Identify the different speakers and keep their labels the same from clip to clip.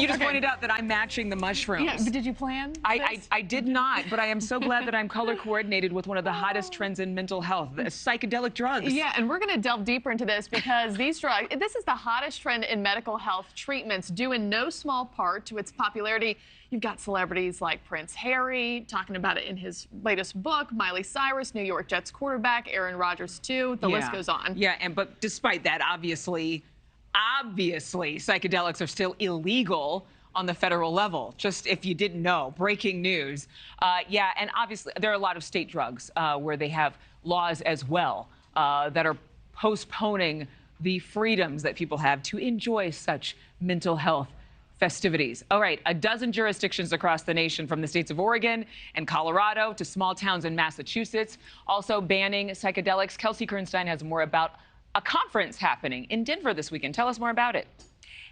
Speaker 1: You just pointed out that I'm matching the mushrooms.
Speaker 2: Yeah, but did you plan
Speaker 1: I did not, but I am so glad that I'm color coordinated with one of the hottest trends in mental health, the psychedelic drugs.
Speaker 2: Yeah, and we're going to delve deeper into this because these drugs, this is the hottest trend in medical health treatments, due in no small part to its popularity. You've got celebrities like Prince Harry talking about it in his latest book, Miley Cyrus, New York Jets quarterback, Aaron Rodgers too. The list goes on.
Speaker 1: Yeah, but despite that, obviously, psychedelics are still illegal on the federal level. Just if you didn't know, breaking news. Yeah, and obviously there are a lot of state drugs where they have laws as well that are postponing the freedoms that people have to enjoy such mental health festivities. All right, a dozen jurisdictions across the nation, from the states of Oregon and Colorado to small towns in Massachusetts, also banning psychedelics. Kelsey Kernstein has more about a conference happening in Denver this weekend. Tell us more about it.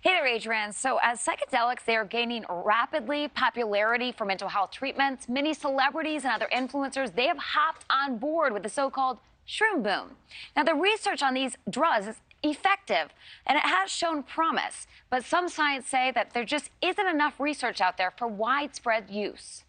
Speaker 3: Hey there, Adrienne. So as psychedelics, they are gaining rapidly popularity for mental health treatments. Many celebrities and other influencers, they have hopped on board with the so-called Shroom boom. Now, the research on these drugs is effective, and it has shown promise. But some science say that there just isn't enough research out there for widespread use.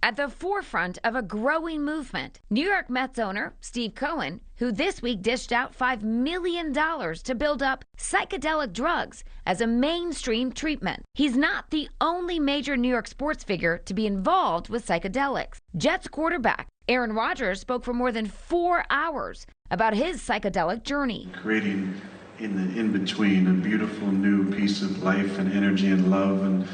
Speaker 3: At the forefront of a growing movement, New York Mets owner Steve Cohen, who this week dished out $5 million to build up psychedelic drugs as a mainstream treatment. He's not the only major New York sports figure to be involved with psychedelics. Jets quarterback Aaron Rodgers spoke for more than 4 hours about his psychedelic journey.
Speaker 4: Creating in the in-between a beautiful new piece of life and energy and love and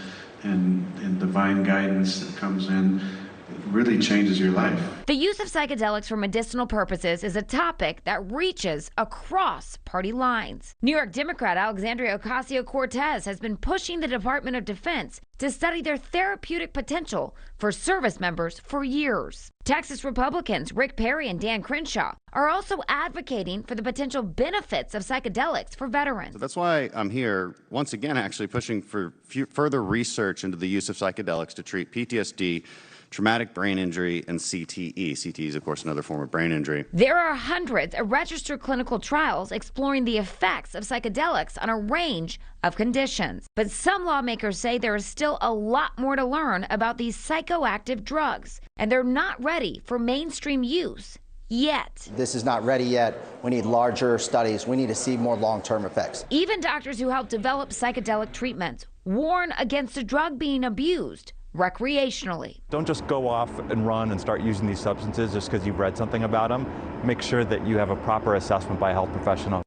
Speaker 4: divine guidance that comes in, it really changes your life.
Speaker 3: The use of psychedelics for medicinal purposes is a topic that reaches across party lines. New York Democrat Alexandria Ocasio-Cortez has been pushing the Department of Defense to study their therapeutic potential for service members for years. Texas Republicans Rick Perry and Dan Crenshaw are also advocating for the potential benefits of psychedelics for veterans.
Speaker 5: So that's why I'm here once again actually pushing for further research into the use of psychedelics to treat PTSD, traumatic brain injury, and CTE. CTE is, of course, another form of brain injury.
Speaker 3: There are hundreds of registered clinical trials exploring the effects of psychedelics on a range of conditions. But some lawmakers say there is still a lot more to learn about these psychoactive drugs, and they're not ready for mainstream use yet.
Speaker 6: This is not ready yet. We need larger studies. We need to see more long-term effects.
Speaker 3: Even doctors who help develop psychedelic treatments warn against the drug being abused recreationally.
Speaker 7: Don't just go off and run and start using these substances just because you've read something about them. Make sure that you have a proper assessment by a health professional.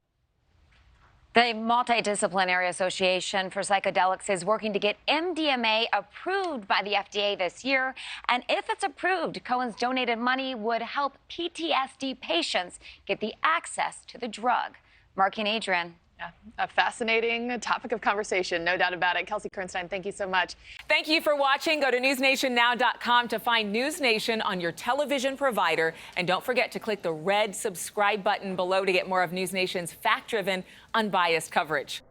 Speaker 3: The Multidisciplinary Association for Psychedelics is working to get MDMA approved by the FDA this year. And if it's approved, Cohen's donated money would help PTSD patients get the access to the drug. Mark and Adrienne.
Speaker 2: Yeah, a fascinating topic of conversation, no doubt about it. Kelsey Kernstein, thank you so much.
Speaker 1: Thank you for watching. Go to newsnationnow.com to find NewsNation on your television provider. And don't forget to click the red subscribe button below to get more of NewsNation's fact-driven, unbiased coverage.